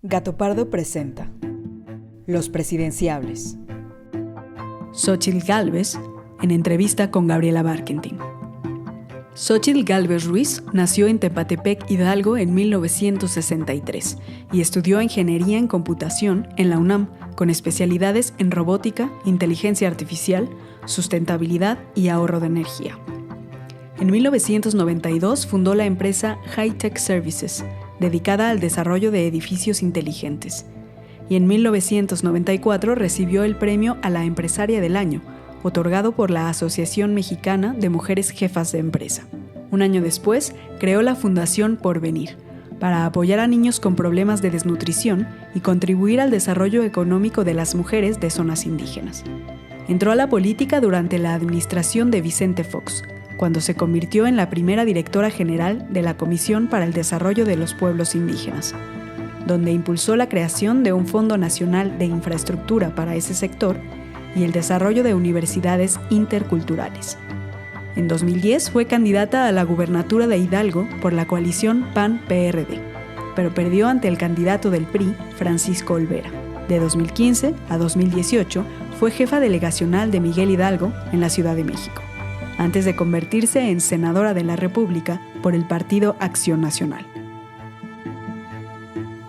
Gato Pardo presenta Los Presidenciables. Xóchitl Gálvez, en entrevista con Gabriela Barkentin. Xóchitl Gálvez Ruiz nació en Tepatepec, Hidalgo, en 1963 y estudió Ingeniería en Computación en la UNAM, con especialidades en robótica, inteligencia artificial, sustentabilidad y ahorro de energía. En 1992 fundó la empresa High Tech Services, dedicada al desarrollo de edificios inteligentes. Y en 1994 recibió el premio a la Empresaria del Año, otorgado por la Asociación Mexicana de Mujeres Jefas de Empresa. Un año después, creó la Fundación Porvenir, para apoyar a niños con problemas de desnutrición y contribuir al desarrollo económico de las mujeres de zonas indígenas. Entró a la política durante la administración de Vicente Fox, cuando se convirtió en la primera directora general de la Comisión para el Desarrollo de los Pueblos Indígenas, donde impulsó la creación de un Fondo Nacional de Infraestructura para ese sector y el desarrollo de universidades interculturales. En 2010 fue candidata a la gubernatura de Hidalgo por la coalición PAN-PRD, pero perdió ante el candidato del PRI, Francisco Olvera. De 2015 a 2018 fue jefa delegacional de Miguel Hidalgo en la Ciudad de México, antes de convertirse en senadora de la República por el Partido Acción Nacional.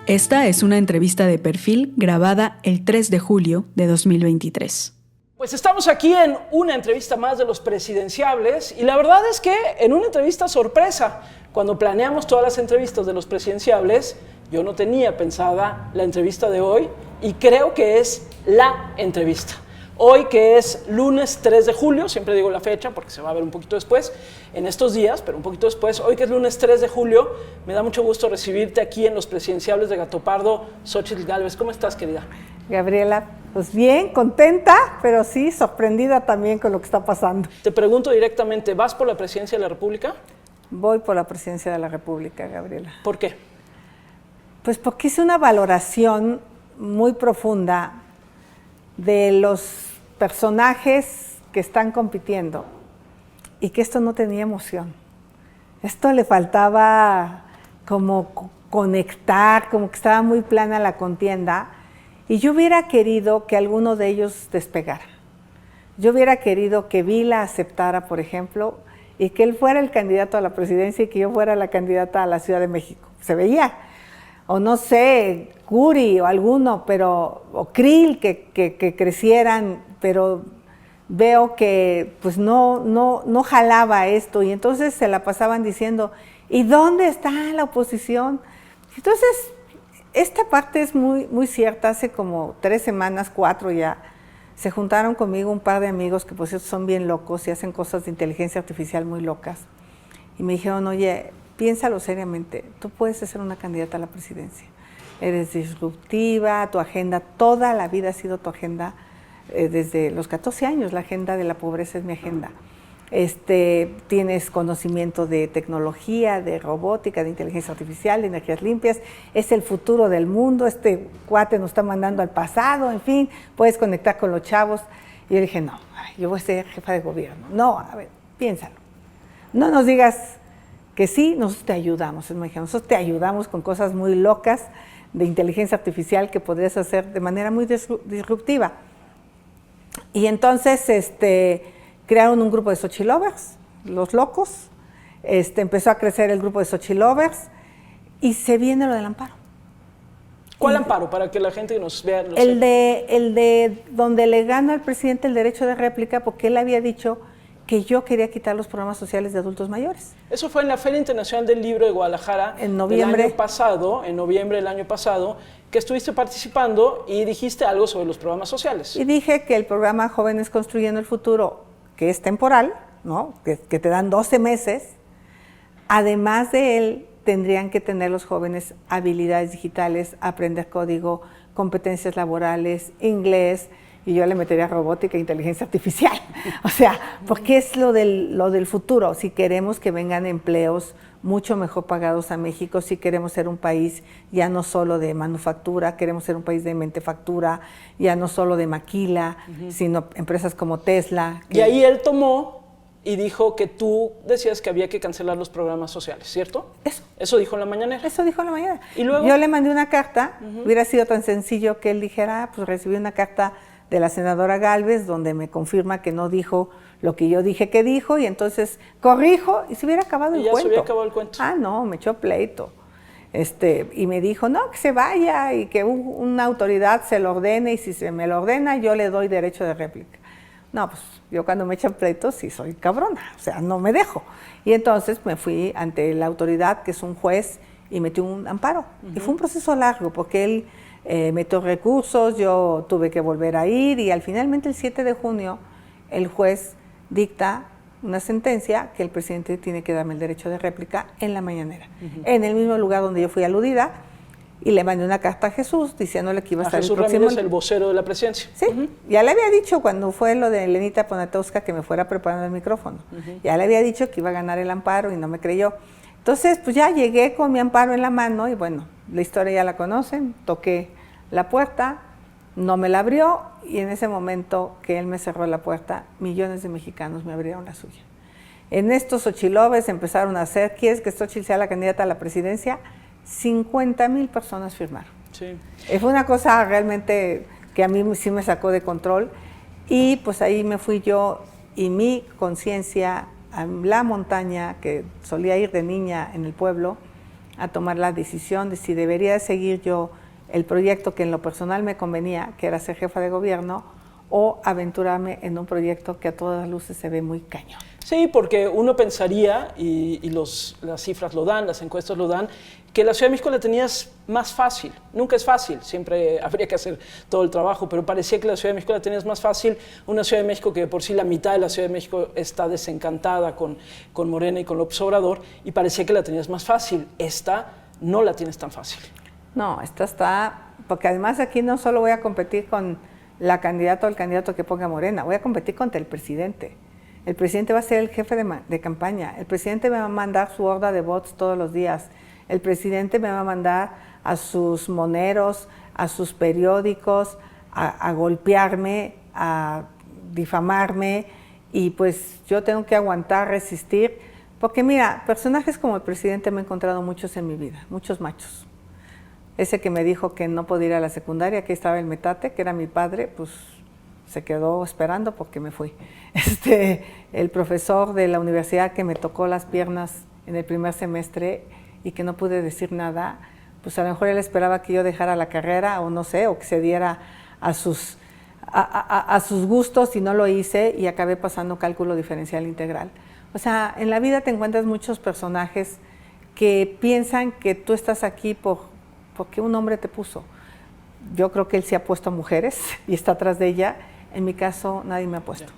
Esta es una entrevista de perfil grabada el 3 de julio de 2023. Pues estamos aquí en una entrevista más de Los Presidenciables y la verdad es que en una entrevista sorpresa, cuando planeamos todas las entrevistas de Los Presidenciables, yo no tenía pensada la entrevista de hoy y creo que es la entrevista. Hoy, que es lunes 3 de julio, siempre digo la fecha porque se va a ver un poquito después, en estos días, pero un poquito después, hoy que es lunes 3 de julio, me da mucho gusto recibirte aquí en Los Presidenciables de Gato Pardo. Xóchitl Gálvez, ¿cómo estás, querida? Gabriela, pues bien, contenta, pero sí sorprendida también con lo que está pasando. Te pregunto directamente, ¿vas por la presidencia de la República? Voy por la presidencia de la República, Gabriela. ¿Por qué? Pues porque hice una valoración muy profunda de los personajes que están compitiendo y que esto no tenía emoción. Esto le faltaba como conectar, como que estaba muy plana la contienda y yo hubiera querido que alguno de ellos despegara. Yo hubiera querido que Vila aceptara, por ejemplo, y que él fuera el candidato a la presidencia y que yo fuera la candidata a la Ciudad de México. Se veía. O no sé, Curi o alguno, o Krill que crecieran, pero veo que pues no jalaba esto y entonces se la pasaban diciendo, ¿y dónde está la oposición? Entonces, esta parte es muy cierta. Hace como 3 semanas, 4 ya, se juntaron conmigo un par de amigos que pues son bien locos y hacen cosas de inteligencia artificial muy locas y me dijeron, oye, piénsalo seriamente, tú puedes ser una candidata a la presidencia. Eres disruptiva, tu agenda, toda la vida ha sido tu agenda, desde los 14 años, la agenda de la pobreza es mi agenda. Tienes conocimiento de tecnología, de robótica, de inteligencia artificial, de energías limpias, es el futuro del mundo, este cuate nos está mandando al pasado, en fin, puedes conectar con los chavos. Y yo dije, no, yo voy a ser jefa de gobierno. No, a ver, piénsalo. No nos digas que sí, nosotros te ayudamos. Nosotros te ayudamos con cosas muy locas de inteligencia artificial que podrías hacer de manera muy disruptiva. Y entonces crearon un grupo de Xochilovers, los locos. Empezó a crecer el grupo de Xochilovers y se viene lo del amparo. ¿Cuál amparo? Para que la gente que nos vea... El de donde le gana al presidente el derecho de réplica porque él había dicho que yo quería quitar los programas sociales de adultos mayores. Eso fue en la Feria Internacional del Libro de Guadalajara en noviembre del año pasado, que estuviste participando y dijiste algo sobre los programas sociales. Y dije que el programa Jóvenes Construyendo el Futuro, que es temporal, ¿no? que te dan 12 meses, además de él, tendrían que tener los jóvenes habilidades digitales, aprender código, competencias laborales, inglés, y yo le metería robótica e inteligencia artificial. O sea, porque es lo del futuro. Si queremos que vengan empleos mucho mejor pagados a México, si queremos ser un país ya no solo de manufactura, queremos ser un país de mentefactura, ya no solo de maquila, sino empresas como Tesla. Y ahí él tomó y dijo que tú decías que había que cancelar los programas sociales, ¿cierto? Eso dijo en la mañanera. Eso dijo en la mañana. ¿Y luego? Yo le mandé una carta, hubiera sido tan sencillo que él dijera, pues recibí una carta de la senadora Gálvez donde me confirma que no dijo lo que yo dije que dijo, y entonces corrijo y se hubiera acabado el cuento. Ya se había acabado el cuento. Ah, no, me echó pleito. Y me dijo, no, que se vaya y que una autoridad se lo ordene, y si se me lo ordena yo le doy derecho de réplica. No, pues yo cuando me echan pleitos sí soy cabrona, o sea, no me dejo. Y entonces me fui ante la autoridad, que es un juez, y metí un amparo. Y fue un proceso largo, porque él metió recursos, yo tuve que volver a ir, y finalmente el 7 de junio el juez dicta una sentencia que el presidente tiene que darme el derecho de réplica en la mañanera, en el mismo lugar donde yo fui aludida, y le mandé una carta a Jesús diciéndole que iba a estar Jesús el próximo... Ramírez, el vocero de la presidencia. Sí, ya le había dicho cuando fue lo de Elenita Poniatowska que me fuera preparando el micrófono. Ya le había dicho que iba a ganar el amparo y no me creyó. Entonces, pues ya llegué con mi amparo en la mano y bueno, la historia ya la conocen, toqué la puerta, no me la abrió, y en ese momento que él me cerró la puerta, millones de mexicanos me abrieron la suya. En estos Xochilovers empezaron a hacer, ¿quieres que Xochitl sea la candidata a la presidencia? 50,000 personas firmaron. Sí. Fue una cosa realmente que a mí sí me sacó de control, y pues ahí me fui yo y mi conciencia a la montaña, que solía ir de niña en el pueblo, a tomar la decisión de si debería seguir yo el proyecto que en lo personal me convenía, que era ser jefa de gobierno, o aventurarme en un proyecto que a todas luces se ve muy cañón. Sí, porque uno pensaría, y las cifras lo dan, las encuestas lo dan, que la Ciudad de México la tenías más fácil. Nunca es fácil, siempre habría que hacer todo el trabajo, pero parecía que la Ciudad de México la tenías más fácil. Una Ciudad de México que de por sí la mitad de la Ciudad de México está desencantada con Morena y con López Obrador, y parecía que la tenías más fácil. Esta no la tienes tan fácil. No, esta está, porque además aquí no solo voy a competir con la candidata o el candidato que ponga Morena, voy a competir contra el presidente. El presidente va a ser el jefe de campaña, el presidente me va a mandar su horda de bots todos los días, el presidente me va a mandar a sus moneros, a sus periódicos, a golpearme, a difamarme, y pues yo tengo que aguantar, resistir, porque mira, personajes como el presidente me he encontrado muchos en mi vida, muchos machos. Ese que me dijo que no podía ir a la secundaria, que estaba el metate, que era mi padre, pues se quedó esperando porque me fui. El profesor de la universidad que me tocó las piernas en el primer semestre y que no pude decir nada, pues a lo mejor él esperaba que yo dejara la carrera, o no sé, o que se diera a sus gustos, y no lo hice, y acabé pasando cálculo diferencial integral. O sea, en la vida te encuentras muchos personajes que piensan que tú estás aquí porque un hombre te puso. Yo creo que él se ha puesto a mujeres y está atrás de ella. En mi caso, nadie me ha puesto.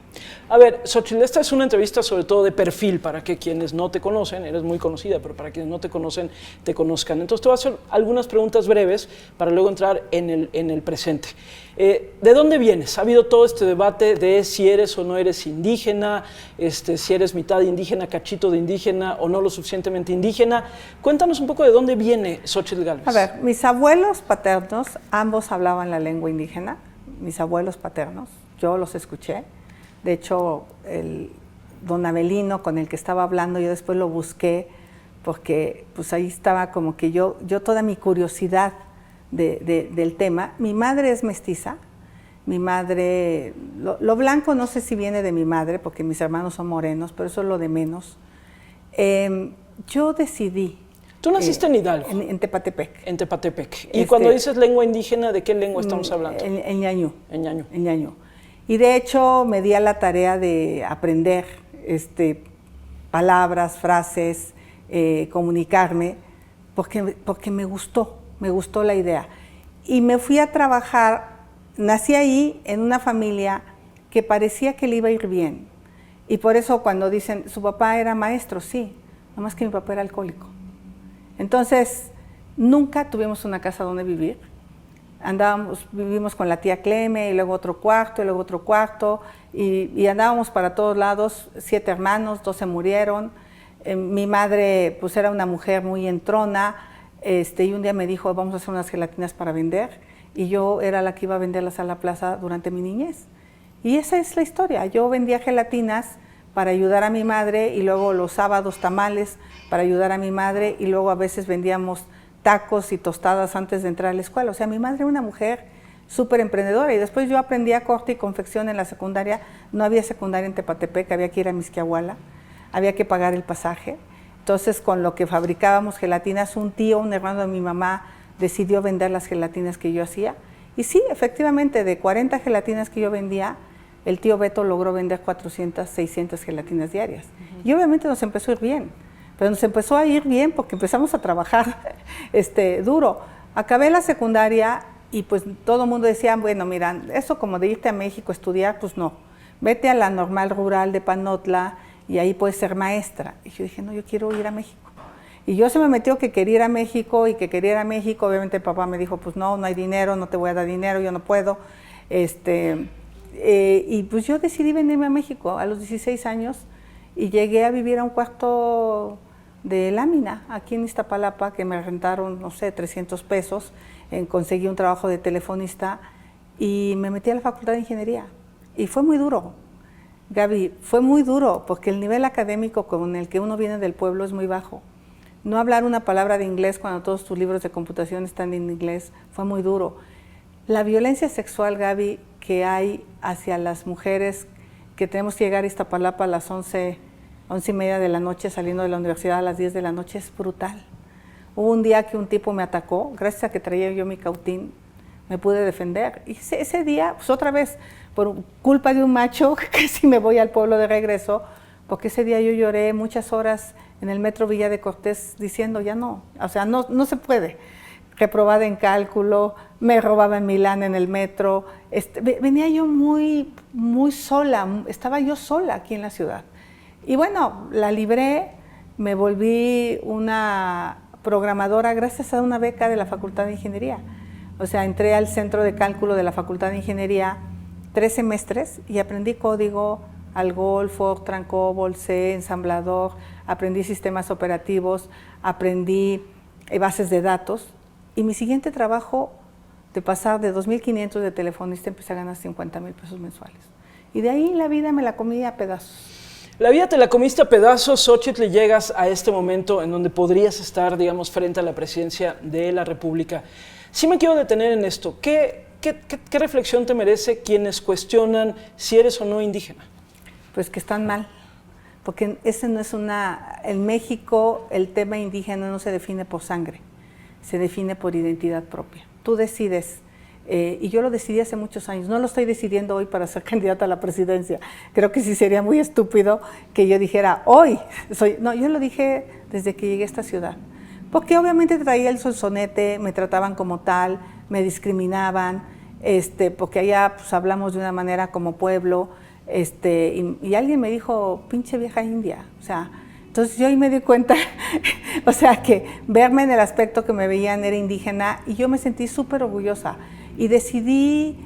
A ver, Xochitl, esta es una entrevista sobre todo de perfil, para que quienes no te conocen, eres muy conocida, pero para quienes no te conocen, te conozcan. Entonces te voy a hacer algunas preguntas breves para luego entrar en el presente. ¿De dónde vienes? Ha habido todo este debate de si eres o no eres indígena, si eres mitad indígena, cachito de indígena o no lo suficientemente indígena. Cuéntanos un poco de dónde viene Xochitl Gálvez. A ver, mis abuelos paternos, ambos hablaban la lengua indígena, mis abuelos paternos, yo los escuché. De hecho, el don Abelino con el que estaba hablando, yo después lo busqué, porque pues ahí estaba como que yo toda mi curiosidad del tema. Mi madre es mestiza, mi madre, lo blanco no sé si viene de mi madre, porque mis hermanos son morenos, pero eso es lo de menos. Yo decidí... Tú naciste en Hidalgo. En Tepatepec. En Tepatepec. Y cuando dices lengua indígena, ¿de qué lengua estamos hablando? En ñañú. En ñañú. En ñañú. Y de hecho me di a la tarea de aprender palabras, frases, comunicarme, porque me gustó la idea. Y me fui a trabajar, nací ahí en una familia que parecía que le iba a ir bien. Y por eso cuando dicen, su papá era maestro, sí, nada más que mi papá era alcohólico. Entonces, nunca tuvimos una casa donde vivir. Vivimos con la tía Cleme, y luego otro cuarto, y luego otro cuarto, y andábamos para todos lados, 7 hermanos, 2 se murieron. Mi madre pues era una mujer muy entrona, y un día me dijo, vamos a hacer unas gelatinas para vender, y yo era la que iba a venderlas a la plaza durante mi niñez. Y esa es la historia, yo vendía gelatinas para ayudar a mi madre, y luego los sábados tamales para ayudar a mi madre, y luego a veces vendíamos tacos y tostadas antes de entrar a la escuela. O sea, mi madre era una mujer súper emprendedora, y después yo aprendí a corte y confección en la secundaria. No había secundaria en Tepatepec, había que ir a Mixquiahuala, había que pagar el pasaje. Entonces, con lo que fabricábamos gelatinas, un hermano de mi mamá, decidió vender las gelatinas que yo hacía. Y sí, efectivamente, de 40 gelatinas que yo vendía, el tío Beto logró vender 400, 600 gelatinas diarias. Y obviamente nos empezó a ir bien, pero nos empezó a ir bien porque empezamos a trabajar duro. Acabé la secundaria y pues todo el mundo decía, bueno, mira, eso como de irte a México a estudiar, pues no. Vete a la Normal Rural de Panotla y ahí puedes ser maestra. Y yo dije, no, yo quiero ir a México. Y yo se me metió que quería ir a México y que quería ir a México. Obviamente el papá me dijo, pues no, no hay dinero, no te voy a dar dinero, yo no puedo. Y pues yo decidí venirme a México a los 16 años y llegué a vivir a un cuarto de lámina aquí en Iztapalapa, que me rentaron, no sé, 300 pesos. Conseguí un trabajo de telefonista y me metí a la Facultad de Ingeniería. Y fue muy duro, Gaby, fue muy duro, porque el nivel académico con el que uno viene del pueblo es muy bajo. No hablar una palabra de inglés cuando todos tus libros de computación están en inglés fue muy duro. La violencia sexual, Gaby, que hay hacia las mujeres, que tenemos que llegar a Iztapalapa a las 11:30 de la noche, saliendo de la universidad a las 10 de la noche, es brutal. Hubo un día que un tipo me atacó, gracias a que traía yo mi cautín, me pude defender. Y ese día, pues otra vez, por culpa de un macho, casi me voy al pueblo de regreso, porque ese día yo lloré muchas horas en el metro Villa de Cortés diciendo, ya no, o sea, no se puede. Reprobada en cálculo, me robaba en Milán en el metro, venía yo muy sola, estaba yo sola aquí en la ciudad. Y bueno, la libré, me volví una programadora gracias a una beca de la Facultad de Ingeniería. O sea, entré al centro de cálculo de la Facultad de Ingeniería 3 semestres y aprendí código, Algol, Fortran, COBOL, C, ensamblador, aprendí sistemas operativos, aprendí bases de datos. Y mi siguiente trabajo, de pasar de 2.500 de telefonista, empecé a ganar 50,000 pesos mensuales. Y de ahí la vida me la comí a pedazos. La vida te la comiste a pedazos, Xóchitl, y llegas a este momento en donde podrías estar, digamos, frente a la presidencia de la República. Sí me quiero detener en esto. ¿Qué reflexión te merece quienes cuestionan si eres o no indígena? Pues que están mal, porque ese no es en México el tema indígena no se define por sangre, se define por identidad propia. Tú decides, y yo lo decidí hace muchos años, no lo estoy decidiendo hoy para ser candidata a la presidencia. Creo que sí sería muy estúpido que yo dijera, hoy soy... No, yo lo dije desde que llegué a esta ciudad, porque obviamente traía el sonsonete, me trataban como tal, me discriminaban, porque allá pues, hablamos de una manera como pueblo, y alguien me dijo, pinche vieja india, o sea... Entonces yo ahí me di cuenta, o sea, que verme en el aspecto que me veían era indígena, y yo me sentí súper orgullosa. Y decidí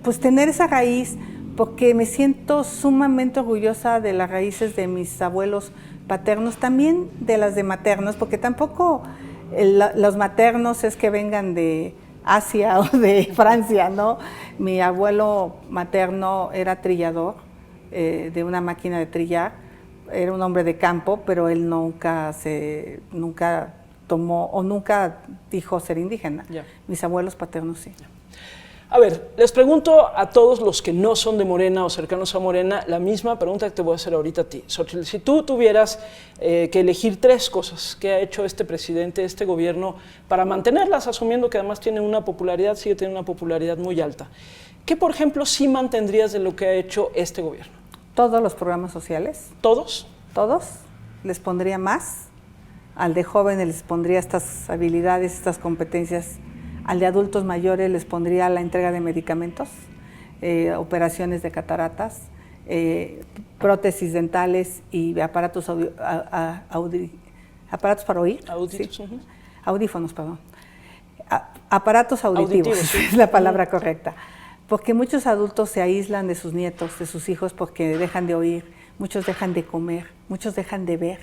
pues tener esa raíz, porque me siento sumamente orgullosa de las raíces de mis abuelos paternos, también de las de maternos, porque tampoco los maternos es que vengan de Asia o de Francia, ¿no? Mi abuelo materno era trillador de una máquina de trillar. Era un hombre de campo, pero él nunca tomó o nunca dijo ser indígena. Yeah. Mis abuelos paternos sí. Yeah. A ver, les pregunto a todos los que no son de Morena o cercanos a Morena la misma pregunta que te voy a hacer ahorita a ti, Xóchitl. Si tú tuvieras que elegir 3 cosas que ha hecho este presidente, este gobierno, para mantenerlas, asumiendo que además tiene una popularidad, sigue teniendo una popularidad muy alta, ¿qué, por ejemplo, sí mantendrías de lo que ha hecho este gobierno? Todos los programas sociales. ¿Todos? Todos. Les pondría más. Al de jóvenes les pondría estas habilidades, estas competencias. Al de adultos mayores les pondría la entrega de medicamentos, operaciones de cataratas, prótesis dentales y aparatos para oír. Auditivos. ¿Sí? Audífonos, perdón. Aparatos auditivos, sí. Es la palabra correcta. Porque muchos adultos se aíslan de sus nietos, de sus hijos, porque dejan de oír, muchos dejan de comer, muchos dejan de ver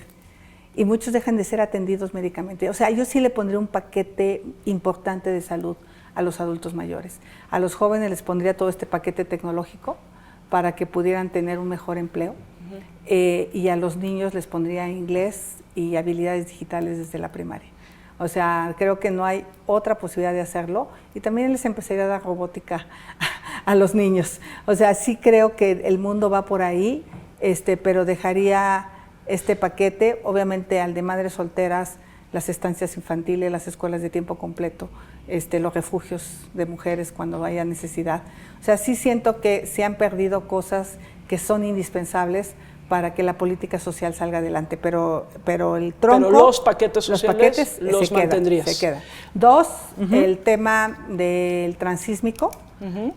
y muchos dejan de ser atendidos médicamente. O sea, yo sí le pondría un paquete importante de salud a los adultos mayores. A los jóvenes les pondría todo este paquete tecnológico, para que pudieran tener un mejor empleo. Y a los niños les pondría inglés y habilidades digitales desde la primaria. O sea, creo que no hay otra posibilidad de hacerlo, y también les empezaría a dar robótica a los niños. O sea, sí creo que el mundo va por ahí, pero dejaría este paquete, obviamente al de madres solteras, las estancias infantiles, las escuelas de tiempo completo, los refugios de mujeres cuando haya necesidad. O sea, sí siento que se han perdido cosas que son indispensables para que la política social salga adelante, pero el tronco... Pero los paquetes sociales los mantendrías. Se queda. Dos, el tema del transísmico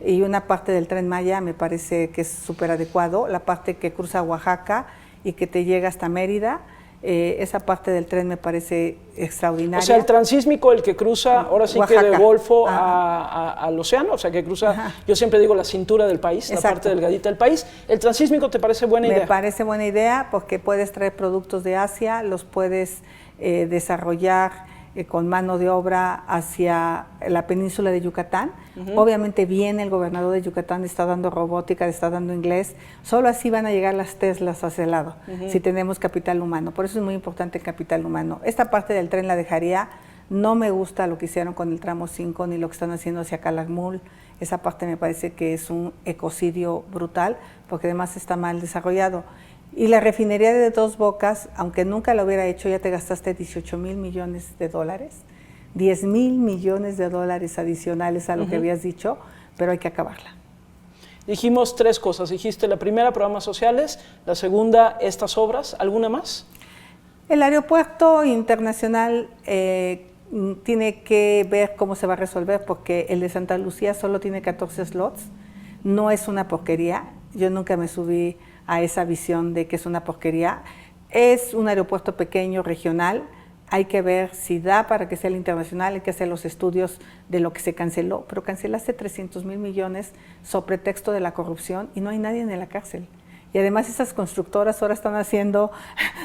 y una parte del Tren Maya me parece que es súper adecuado, la parte que cruza Oaxaca y que te llega hasta Mérida. Esa parte del tren me parece extraordinaria. O sea, el transísmico, el que cruza, ahora sí Oaxaca, que del Golfo al océano, o sea, que cruza, yo siempre digo la cintura del país, exacto, la parte delgadita del país. ¿El transísmico te parece buena idea? Me parece buena idea porque puedes traer productos de Asia, los puedes desarrollar con mano de obra hacia la península de Yucatán. Obviamente viene el gobernador de Yucatán, está dando robótica, está dando inglés. Solo así van a llegar las Teslas hacia el lado, si tenemos capital humano. Por eso es muy importante el capital humano. Esta parte del tren la dejaría. No me gusta lo que hicieron con el tramo 5 ni lo que están haciendo hacia Calakmul. Esa parte me parece que es un ecocidio brutal porque además está mal desarrollado. Y la refinería de Dos Bocas, aunque nunca lo hubiera hecho, ya te gastaste 18,000 millones de dólares, 10,000 millones de dólares adicionales a lo que habías dicho, pero hay que acabarla. Dijimos tres cosas. Dijiste la primera, programas sociales, la segunda, estas obras. ¿Alguna más? El aeropuerto internacional tiene que ver cómo se va a resolver, porque el de Santa Lucía solo tiene 14 slots, no es una porquería. Yo nunca me subí a esa visión de que es una porquería. Es un aeropuerto pequeño, regional. Hay que ver si da para que sea el internacional, hay que hacer los estudios de lo que se canceló, pero cancelaste 300,000 millones sobre pretexto de la corrupción y no hay nadie en la cárcel. Y además esas constructoras ahora están haciendo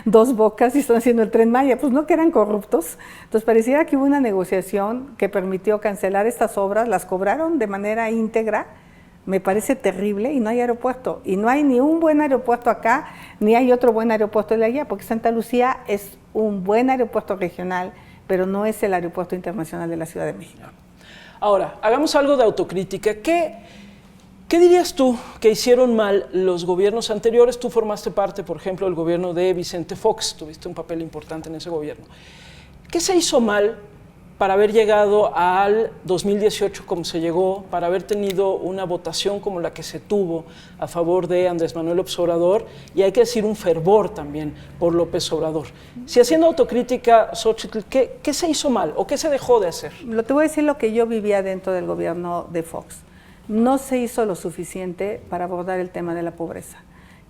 Dos Bocas y están haciendo el Tren Maya, pues no que eran corruptos. Entonces pareciera que hubo una negociación que permitió cancelar estas obras, las cobraron de manera íntegra. Me parece terrible y no hay aeropuerto. Y no hay ni un buen aeropuerto acá, ni hay otro buen aeropuerto de allá, porque Santa Lucía es un buen aeropuerto regional, pero no es el aeropuerto internacional de la Ciudad de México. Ahora, hagamos algo de autocrítica. ¿Qué dirías tú que hicieron mal los gobiernos anteriores? Tú formaste parte, por ejemplo, del gobierno de Vicente Fox, tuviste un papel importante en ese gobierno. ¿Qué se hizo mal para haber llegado al 2018 como se llegó, para haber tenido una votación como la que se tuvo a favor de Andrés Manuel López Obrador, y hay que decir un fervor también por López Obrador? Si haciendo autocrítica, Xóchitl, ¿qué se hizo mal o qué se dejó de hacer? Te voy a decir lo que yo vivía dentro del gobierno de Fox. No se hizo lo suficiente para abordar el tema de la pobreza.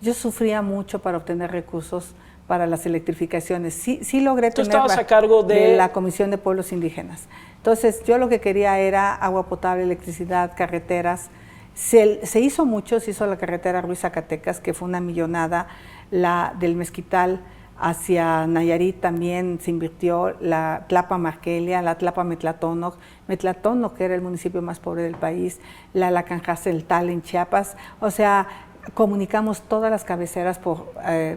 Yo sufría mucho para obtener recursos para las electrificaciones. Sí logré tener a cargo de la Comisión de Pueblos Indígenas. Entonces, yo lo que quería era agua potable, electricidad, carreteras. Se hizo mucho, se hizo la carretera Ruiz-Zacatecas, que fue una millonada, la del Mezquital hacia Nayarit también se invirtió, la Tlapa-Marquelia, la Tlapa-Metlatónoc, que era el municipio más pobre del país, la Lacanjás-El-Tal en Chiapas. O sea, comunicamos todas las cabeceras por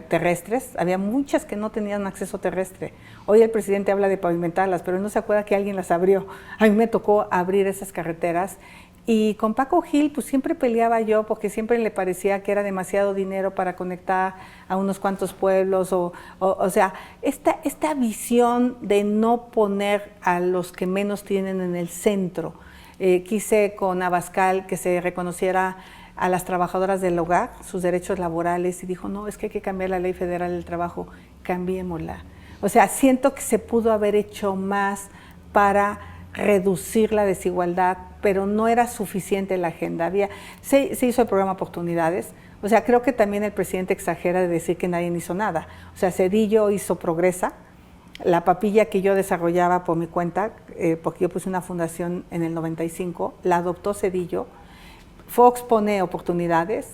terrestres. Había muchas que no tenían acceso terrestre. Hoy el presidente habla de pavimentarlas, pero no se acuerda que alguien las abrió. A mí me tocó abrir esas carreteras. Y con Paco Gil, pues siempre peleaba yo porque siempre le parecía que era demasiado dinero para conectar a unos cuantos pueblos. O sea, esta visión de no poner a los que menos tienen en el centro. Quise con Abascal que se reconociera a las trabajadoras del hogar, sus derechos laborales, y dijo, no, es que hay que cambiar la Ley Federal del Trabajo, cambiémosla. O sea, siento que se pudo haber hecho más para reducir la desigualdad, pero no era suficiente la agenda. Se hizo el programa Oportunidades. O sea, creo que también el presidente exagera de decir que nadie hizo nada. O sea, Zedillo hizo Progresa, la papilla que yo desarrollaba por mi cuenta, porque yo puse una fundación en el 95, la adoptó Zedillo. Fox pone Oportunidades,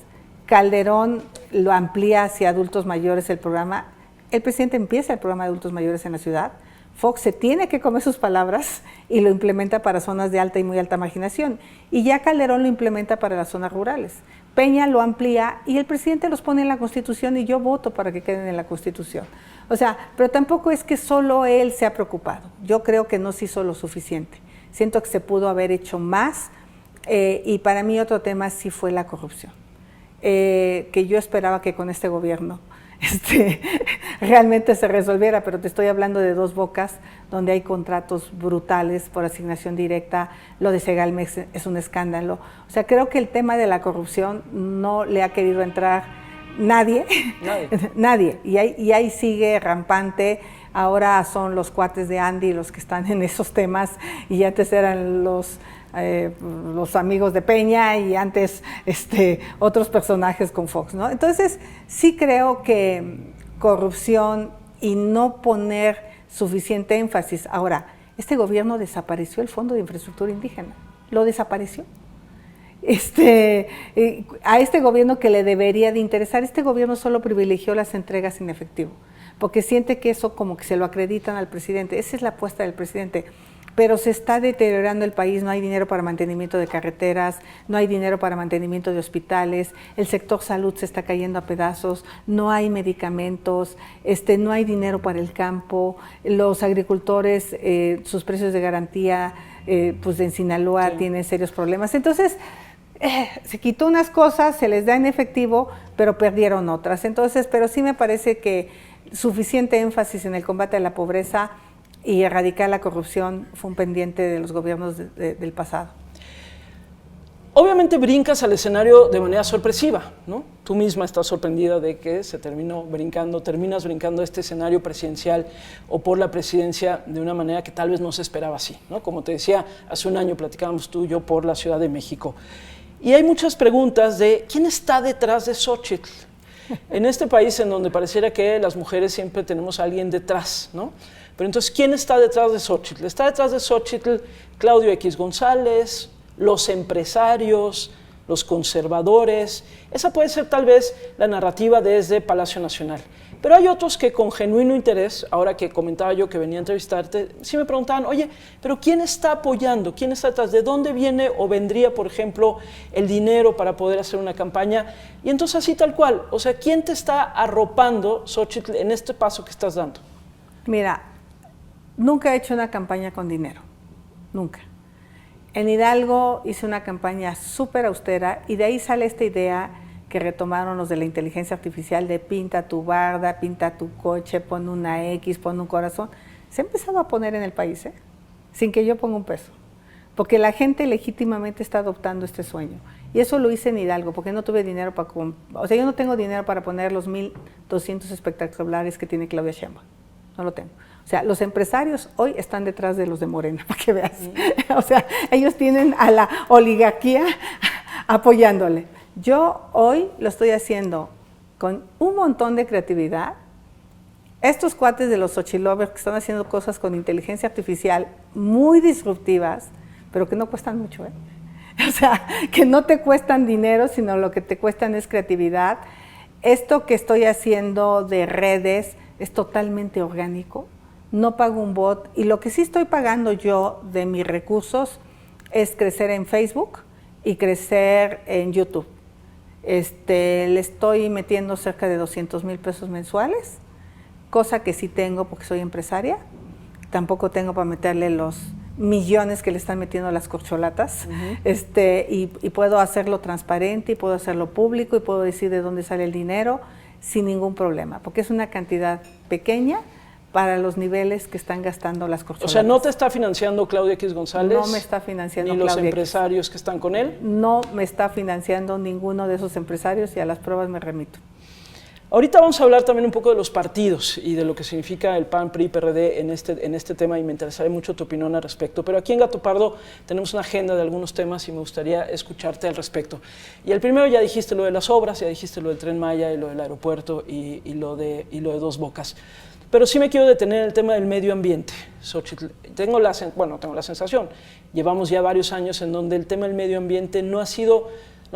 Calderón lo amplía hacia adultos mayores el programa, el presidente empieza el programa de adultos mayores en la ciudad, Fox se tiene que comer sus palabras y lo implementa para zonas de alta y muy alta marginación. Y ya Calderón lo implementa para las zonas rurales. Peña lo amplía y el presidente los pone en la Constitución y yo voto para que queden en la Constitución. O sea, pero tampoco es que solo él se ha preocupado. Yo creo que no se hizo lo suficiente. Siento que se pudo haber hecho más y para mí otro tema sí fue la corrupción. Que yo esperaba que con este gobierno realmente se resolviera, pero te estoy hablando de Dos Bocas, donde hay contratos brutales por asignación directa, lo de Segalmex es un escándalo. O sea, creo que el tema de la corrupción no le ha querido entrar nadie. Nadie. Y ahí sigue rampante. Ahora son los cuates de Andy los que están en esos temas y antes eran los amigos de Peña y antes otros personajes con Fox, ¿no? Entonces, sí creo que corrupción y no poner suficiente énfasis. Ahora, este gobierno desapareció el Fondo de Infraestructura Indígena, lo desapareció. A este gobierno que le debería de interesar, este gobierno solo privilegió las entregas en efectivo, porque siente que eso como que se lo acreditan al presidente. Esa es la apuesta del presidente. Pero se está deteriorando el país, no hay dinero para mantenimiento de carreteras, no hay dinero para mantenimiento de hospitales, el sector salud se está cayendo a pedazos, no hay medicamentos, no hay dinero para el campo, los agricultores, sus precios de garantía, pues en Sinaloa tienen serios problemas. Entonces, se quitó unas cosas, se les da en efectivo, pero perdieron otras. Entonces, pero sí me parece que suficiente énfasis en el combate a la pobreza y erradicar la corrupción fue un pendiente de los gobiernos del pasado. Obviamente brincas al escenario de manera sorpresiva, ¿no? Tú misma estás sorprendida de que terminas brincando este escenario presidencial o por la presidencia de una manera que tal vez no se esperaba así, ¿no? Como te decía, hace un año platicábamos tú y yo por la Ciudad de México. Y hay muchas preguntas de ¿quién está detrás de Xóchitl? En este país en donde pareciera que las mujeres siempre tenemos a alguien detrás, ¿no? Pero entonces, ¿quién está detrás de Xóchitl? Está detrás de Xóchitl Claudio X González, los empresarios, los conservadores. Esa puede ser tal vez la narrativa desde Palacio Nacional. Pero hay otros que con genuino interés, ahora que comentaba yo que venía a entrevistarte, sí me preguntaban, oye, pero ¿quién está apoyando? ¿Quién está detrás? ¿De dónde viene o vendría, por ejemplo, el dinero para poder hacer una campaña? Y entonces así tal cual, o sea, ¿quién te está arropando, Xóchitl, en este paso que estás dando? Mira, nunca he hecho una campaña con dinero, nunca. En Hidalgo hice una campaña súper austera y de ahí sale esta idea que retomaron los de la inteligencia artificial de pinta tu barda, pinta tu coche, pon una X, pon un corazón. Se ha empezado a poner en el país, sin que yo ponga un peso, porque la gente legítimamente está adoptando este sueño. Y eso lo hice en Hidalgo, porque no tuve dinero para... O sea, yo no tengo dinero para poner los 1,200 espectaculares que tiene Claudia Sheinbaum. No lo tengo. O sea, los empresarios hoy están detrás de los de Morena, para que veas. O sea, ellos tienen a la oligarquía apoyándole. Yo hoy lo estoy haciendo con un montón de creatividad. Estos cuates de los Xochilovers que están haciendo cosas con inteligencia artificial muy disruptivas, pero que no cuestan mucho, O sea, que no te cuestan dinero, sino lo que te cuestan es creatividad. Esto que estoy haciendo de redes es totalmente orgánico, no pago un bot y lo que sí estoy pagando yo de mis recursos es crecer en Facebook y crecer en YouTube. Le estoy metiendo cerca de 200,000 pesos mensuales, cosa que sí tengo porque soy empresaria. Tampoco tengo para meterle los millones que le están metiendo a las corcholatas. Y puedo hacerlo transparente y puedo hacerlo público y puedo decir de dónde sale el dinero sin ningún problema, porque es una cantidad pequeña para los niveles que están gastando las corcholatas. O sea, ¿no te está financiando Claudia X González? No me está financiando ni Claudia los empresarios que están con él. No me está financiando ninguno de esos empresarios y a las pruebas me remito. Ahorita vamos a hablar también un poco de los partidos y de lo que significa el PAN, PRI, PRD en este tema y me interesaría mucho tu opinión al respecto. Pero aquí en Gato Pardo tenemos una agenda de algunos temas y me gustaría escucharte al respecto. Y el primero ya dijiste lo de las obras, ya dijiste lo del Tren Maya y lo del aeropuerto y lo de Dos Bocas. Pero sí me quiero detener en el tema del medio ambiente, Xóchitl. Tengo la sensación, llevamos ya varios años en donde el tema del medio ambiente no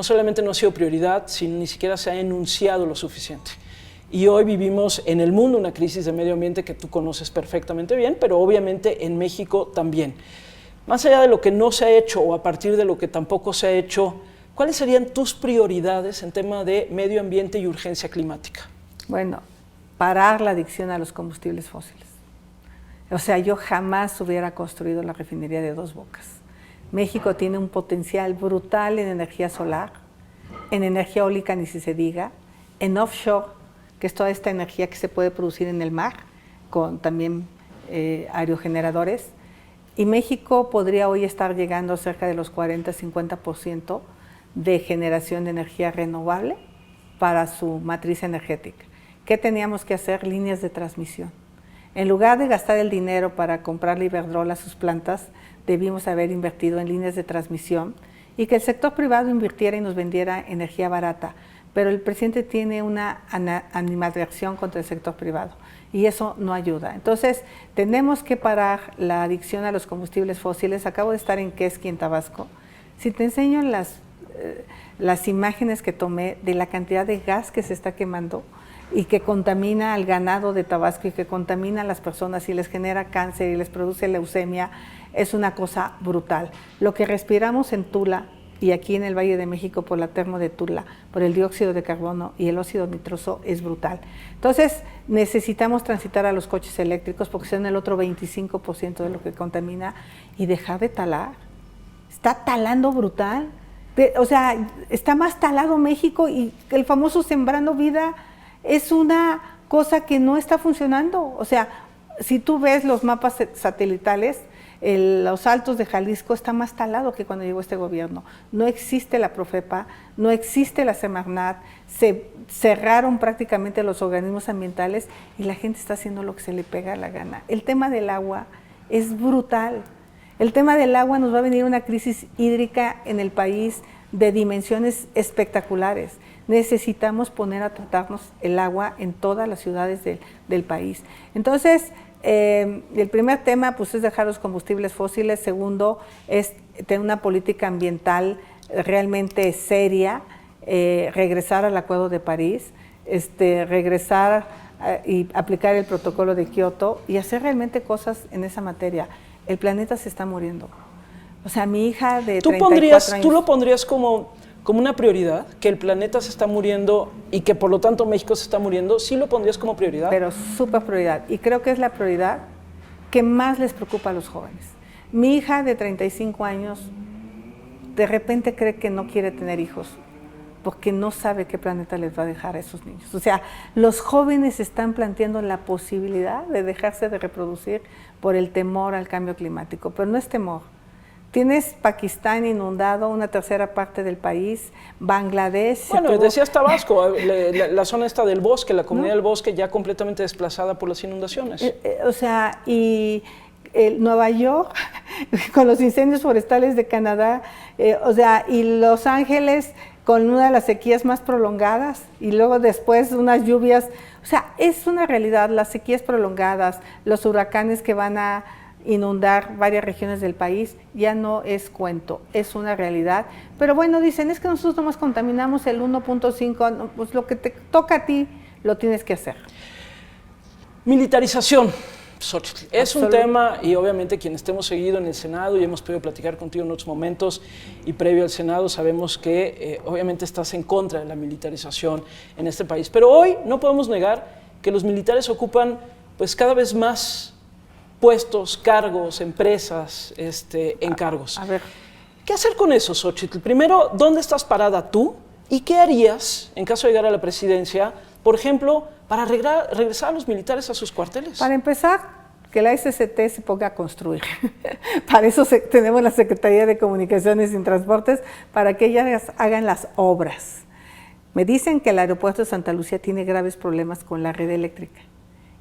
solamente no ha sido prioridad, sino ni siquiera se ha enunciado lo suficiente. y hoy vivimos en el mundo una crisis de medio ambiente que tú conoces perfectamente bien, pero obviamente en México también. Más allá de lo que no se ha hecho o a partir de lo que tampoco se ha hecho, ¿cuáles serían tus prioridades en tema de medio ambiente y urgencia climática? Bueno, parar la adicción a los combustibles fósiles. O sea, yo jamás hubiera construido la refinería de Dos Bocas. México tiene un potencial brutal en energía solar, en energía eólica ni si se diga, en offshore, que es toda esta energía que se puede producir en el mar, con también aerogeneradores. Y México podría hoy estar llegando a cerca de los 40-50% de generación de energía renovable para su matriz energética. ¿Qué teníamos que hacer? Líneas de transmisión. En lugar de gastar el dinero para comprarle Iberdrola a sus plantas, debimos haber invertido en líneas de transmisión y que el sector privado invirtiera y nos vendiera energía barata. Pero el presidente tiene una animadversión contra el sector privado y eso no ayuda. Entonces, tenemos que parar la adicción a los combustibles fósiles. Acabo de estar en Quesqui, en Tabasco. Si te enseño las imágenes que tomé de la cantidad de gas que se está quemando y que contamina al ganado de Tabasco y que contamina a las personas y les genera cáncer y les produce leucemia, es una cosa brutal. Lo que respiramos en Tula y aquí en el Valle de México por la termo de Tula, por el dióxido de carbono y el óxido nitroso es brutal. Entonces necesitamos transitar a los coches eléctricos porque son el otro 25% de lo que contamina y dejar de talar. Está talando brutal. O sea, está más talado México y el famoso Sembrando Vida es una cosa que no está funcionando. O sea, si tú ves los mapas satelitales, los Altos de Jalisco está más talado que cuando llegó este gobierno. No existe la Profepa, no existe la Semarnat, se cerraron prácticamente los organismos ambientales y la gente está haciendo lo que se le pega la gana. El tema del agua es brutal. El tema del agua nos va a venir una crisis hídrica en el país de dimensiones espectaculares. Necesitamos poner a tratarnos el agua en todas las ciudades del país. Entonces, el primer tema pues, es dejar los combustibles fósiles. Segundo, es tener una política ambiental realmente seria, regresar al Acuerdo de París, regresar y aplicar el protocolo de Kioto y hacer realmente cosas en esa materia. El planeta se está muriendo. O sea, mi hija de 34 años... ¿Tú lo pondrías como una prioridad, que el planeta se está muriendo y que por lo tanto México se está muriendo? ¿Sí lo pondrías como prioridad? Pero súper prioridad. Y creo que es la prioridad que más les preocupa a los jóvenes. Mi hija de 35 años de repente cree que no quiere tener hijos porque no sabe qué planeta les va a dejar a esos niños. O sea, los jóvenes están planteando la posibilidad de dejarse de reproducir por el temor al cambio climático, pero no es temor. Tienes Pakistán inundado, una tercera parte del país, Bangladesh... Bueno, decías Tabasco, la zona esta del bosque, la comunidad del bosque ya completamente desplazada por las inundaciones. O sea, y Nueva York, con los incendios forestales de Canadá, o sea, y Los Ángeles con una de las sequías más prolongadas, y luego después unas lluvias... O sea, es una realidad, las sequías prolongadas, los huracanes que van a inundar varias regiones del país, ya no es cuento, es una realidad. Pero bueno, dicen, es que nosotros nomás contaminamos el 1.5, no, pues lo que te toca a ti lo tienes que hacer. Militarización, Xóchitl, es un tema y obviamente quienes te hemos seguido en el Senado y hemos podido platicar contigo en otros momentos y previo al Senado sabemos que obviamente estás en contra de la militarización en este país. Pero hoy no podemos negar que los militares ocupan pues cada vez más puestos, cargos, empresas, encargos. A ver. ¿Qué hacer con eso, Xóchitl? Primero, ¿dónde estás parada tú? ¿Y qué harías en caso de llegar a la presidencia, por ejemplo, para regresar a los militares a sus cuarteles? Para empezar, que la SCT se ponga a construir. Para eso tenemos la Secretaría de Comunicaciones y Transportes, para que ellas hagan las obras. Me dicen que el aeropuerto de Santa Lucía tiene graves problemas con la red eléctrica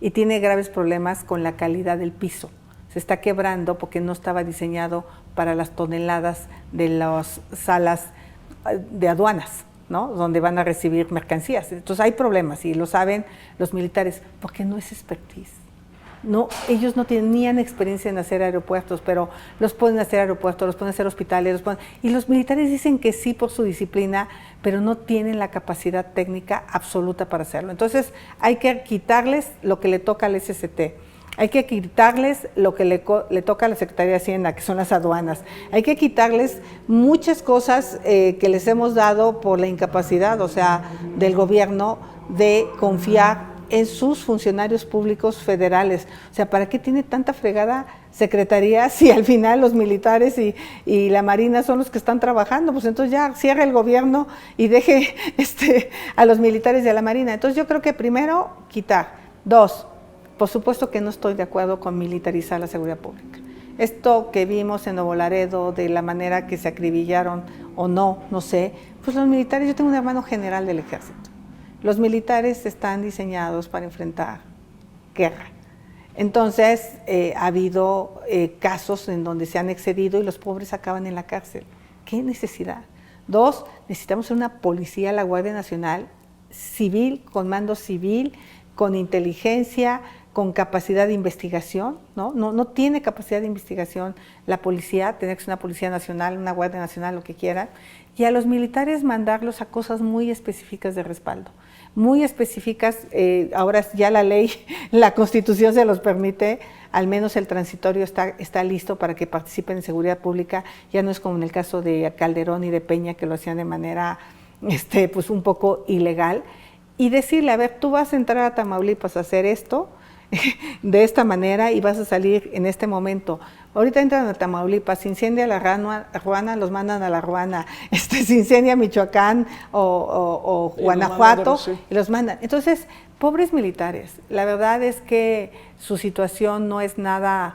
y tiene graves problemas con la calidad del piso. Se está quebrando porque no estaba diseñado para las toneladas de las salas de aduanas, ¿no? Donde van a recibir mercancías. Entonces hay problemas y lo saben los militares, porque no es expertise. No, ellos no tenían experiencia en hacer aeropuertos, pero los pueden hacer aeropuertos, los pueden hacer hospitales, y los militares dicen que sí por su disciplina, pero no tienen la capacidad técnica absoluta para hacerlo. Entonces hay que quitarles lo que le toca al SST. Hay que quitarles lo que le toca a la Secretaría de Hacienda, que son las aduanas. Hay que quitarles muchas cosas que les hemos dado por la incapacidad, o sea, del gobierno de confiar en sus funcionarios públicos federales. O sea, ¿para qué tiene tanta fregada secretaría si al final los militares y la Marina son los que están trabajando? Pues entonces ya cierra el gobierno y deje a los militares y a la Marina. Entonces yo creo que primero, quitar. 2, por supuesto que no estoy de acuerdo con militarizar la seguridad pública. Esto que vimos en Nuevo Laredo, de la manera que se acribillaron o no, no sé, pues los militares, yo tengo un hermano general del ejército. Los militares están diseñados para enfrentar guerra. Entonces, ha habido casos en donde se han excedido y los pobres acaban en la cárcel. ¿Qué necesidad? 2, necesitamos una policía, la Guardia Nacional, civil, con mando civil, con inteligencia, con capacidad de investigación, ¿no? No tiene capacidad de investigación la policía, tiene que ser una policía nacional, una Guardia Nacional, lo que quieran, y a los militares mandarlos a cosas muy específicas de respaldo, muy específicas. Ahora ya la ley, la Constitución se los permite, al menos el transitorio está listo para que participen en seguridad pública. Ya no es como en el caso de Calderón y de Peña, que lo hacían de manera pues un poco ilegal, y decirle, a ver, tú vas a entrar a Tamaulipas a hacer esto de esta manera y vas a salir en este momento. Ahorita entran a Tamaulipas, se incendia la Ruana, los mandan a la Ruana, se incendia Michoacán o Guanajuato, y los mandan. Entonces, pobres militares, la verdad es que su situación no es nada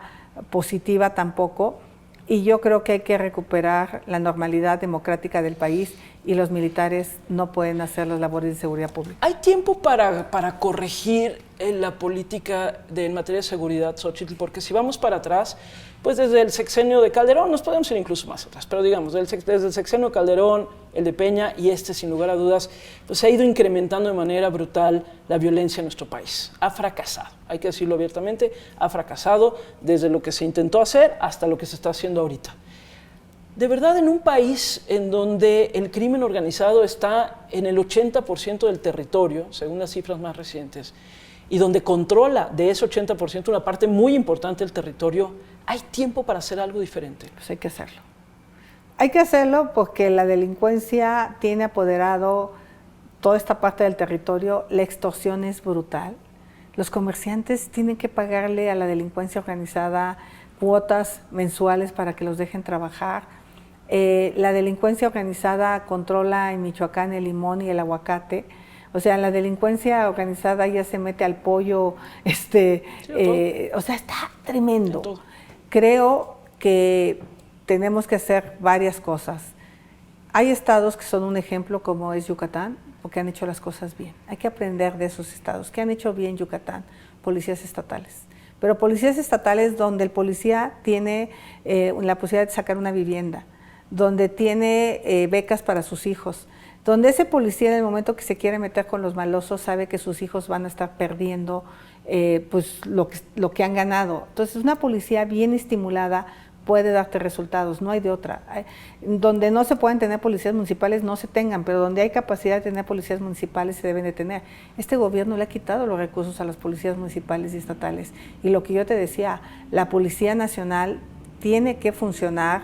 positiva tampoco, y yo creo que hay que recuperar la normalidad democrática del país, y los militares no pueden hacer las labores de seguridad pública. ¿Hay tiempo para corregir la política en materia de seguridad, Xóchitl? Porque si vamos para atrás, pues desde el sexenio de Calderón, nos podemos ir incluso más atrás, pero digamos, desde el sexenio de Calderón, el de Peña y sin lugar a dudas, pues se ha ido incrementando de manera brutal la violencia en nuestro país. Ha fracasado, hay que decirlo abiertamente, ha fracasado desde lo que se intentó hacer hasta lo que se está haciendo ahorita. De verdad, en un país en donde el crimen organizado está en el 80% del territorio, según las cifras más recientes, y donde controla de ese 80% una parte muy importante del territorio, ¿hay tiempo para hacer algo diferente? Pues hay que hacerlo. Hay que hacerlo porque la delincuencia tiene apoderado toda esta parte del territorio, la extorsión es brutal. Los comerciantes tienen que pagarle a la delincuencia organizada cuotas mensuales para que los dejen trabajar. La delincuencia organizada controla en Michoacán el limón y el aguacate. O sea, la delincuencia organizada ya se mete al pollo, o sea, está tremendo. Creo que tenemos que hacer varias cosas. Hay estados que son un ejemplo, como es Yucatán, porque han hecho las cosas bien. Hay que aprender de esos estados. ¿Qué han hecho bien Yucatán? Policías estatales. Pero policías estatales donde el policía tiene la posibilidad de sacar una vivienda, donde tiene becas para sus hijos, donde ese policía en el momento que se quiere meter con los malosos sabe que sus hijos van a estar perdiendo pues lo que han ganado. Entonces una policía bien estimulada puede darte resultados, no hay de otra. Donde no se pueden tener policías municipales, no se tengan, pero donde hay capacidad de tener policías municipales se deben de tener. Este gobierno le ha quitado los recursos a las policías municipales y estatales. Y lo que yo te decía, la Policía Nacional tiene que funcionar,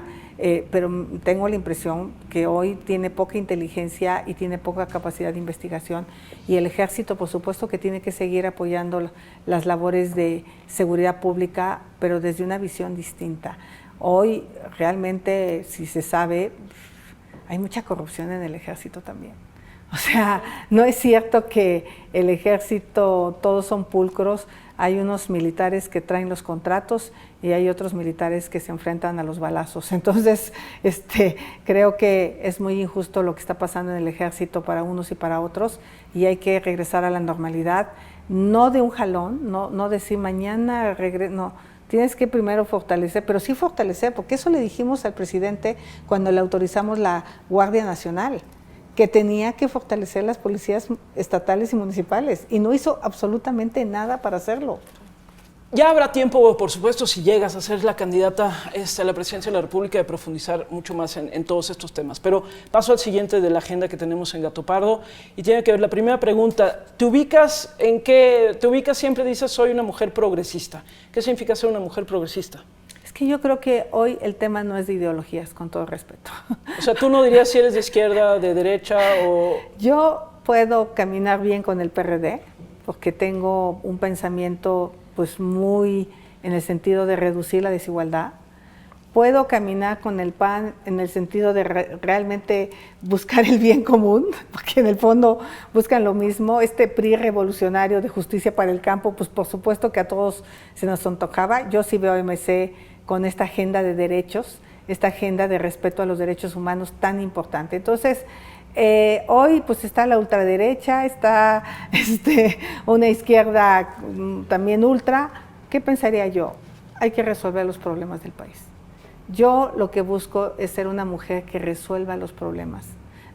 pero tengo la impresión que hoy tiene poca inteligencia y tiene poca capacidad de investigación, y el Ejército, por supuesto, que tiene que seguir apoyando las labores de seguridad pública, pero desde una visión distinta. Hoy realmente, si se sabe, hay mucha corrupción en el Ejército también. O sea, no es cierto que el Ejército todos son pulcros. Hay unos militares que traen los contratos y hay otros militares que se enfrentan a los balazos. Entonces, creo que es muy injusto lo que está pasando en el Ejército para unos y para otros, y hay que regresar a la normalidad, no de un jalón, no decir mañana no. Tienes que primero fortalecer, pero sí fortalecer, porque eso le dijimos al presidente cuando le autorizamos la Guardia Nacional, que tenía que fortalecer las policías estatales y municipales, y no hizo absolutamente nada para hacerlo. Ya habrá tiempo, por supuesto, si llegas a ser la candidata a la presidencia de la República, de profundizar mucho más en todos estos temas. Pero paso al siguiente de la agenda que tenemos en Gato Pardo y tiene que ver, la primera pregunta, ¿te ubicas en qué? ¿Te ubicas siempre dices soy una mujer progresista? ¿Qué significa ser una mujer progresista? Es que yo creo que hoy el tema no es de ideologías, con todo respeto. O sea, ¿tú no dirías si eres de izquierda, de derecha o...? Yo puedo caminar bien con el PRD porque tengo un pensamiento pues muy en el sentido de reducir la desigualdad. Puedo caminar con el PAN en el sentido de realmente buscar el bien común, porque en el fondo buscan lo mismo. Este PRI revolucionario de justicia para el campo, pues por supuesto que a todos se nos antojaba. Yo sí veo a MC con esta agenda de derechos, esta agenda de respeto a los derechos humanos tan importante. Entonces, hoy pues está la ultraderecha, está una izquierda también ultra. ¿Qué pensaría yo? Hay que resolver los problemas del país. Yo lo que busco es ser una mujer que resuelva los problemas.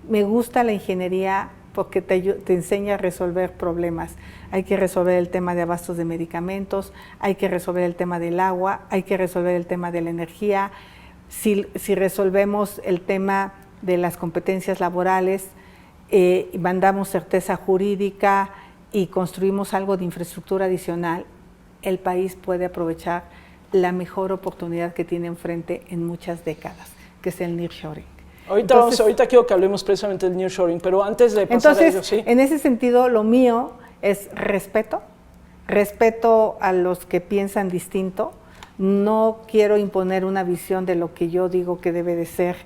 Me gusta la ingeniería porque te enseña a resolver problemas. Hay que resolver el tema de abastos de medicamentos, hay que resolver el tema del agua, hay que resolver el tema de la energía. Si resolvemos el tema de las competencias laborales, mandamos certeza jurídica y construimos algo de infraestructura adicional, el país puede aprovechar la mejor oportunidad que tiene enfrente en muchas décadas, que es el nearshoring. Ahorita quiero que hablemos precisamente del nearshoring, pero antes de pasar a ello, ¿sí? En ese sentido, lo mío es respeto a los que piensan distinto. No quiero imponer una visión de lo que yo digo que debe de ser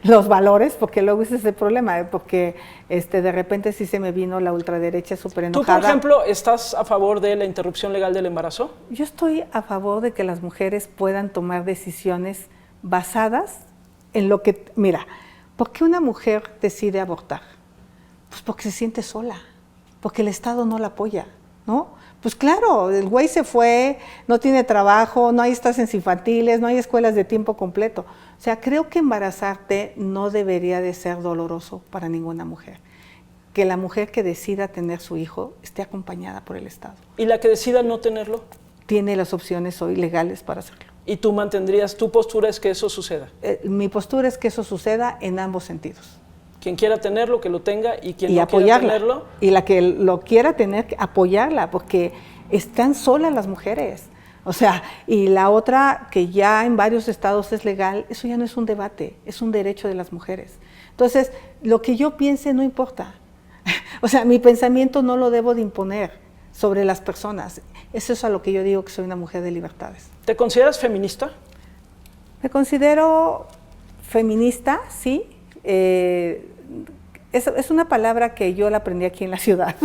los valores, porque luego ese es el problema, porque de repente sí se me vino la ultraderecha súper enojada. ¿Tú, por ejemplo, estás a favor de la interrupción legal del embarazo? Yo estoy a favor de que las mujeres puedan tomar decisiones basadas en lo que... Mira, ¿por qué una mujer decide abortar? Pues porque se siente sola, porque el Estado no la apoya, ¿no? Pues claro, el güey se fue, no tiene trabajo, no hay estancias infantiles, no hay escuelas de tiempo completo. O sea, creo que embarazarte no debería de ser doloroso para ninguna mujer. Que la mujer que decida tener su hijo esté acompañada por el Estado. ¿Y la que decida no tenerlo? Tiene las opciones hoy legales para hacerlo. ¿Y tú mantendrías, tu postura es que eso suceda? Mi postura es que eso suceda en ambos sentidos. Quien quiera tenerlo, que lo tenga, y quien no quiera tenerlo... Y la que lo quiera tener, apoyarla, porque están solas las mujeres. O sea, y la otra, que ya en varios estados es legal, eso ya no es un debate, es un derecho de las mujeres. Entonces, lo que yo piense no importa. O sea, mi pensamiento no lo debo de imponer sobre las personas. Eso es a lo que yo digo que soy una mujer de libertades. ¿Te consideras feminista? Me considero feminista, sí. Es una palabra que yo la aprendí aquí en la ciudad.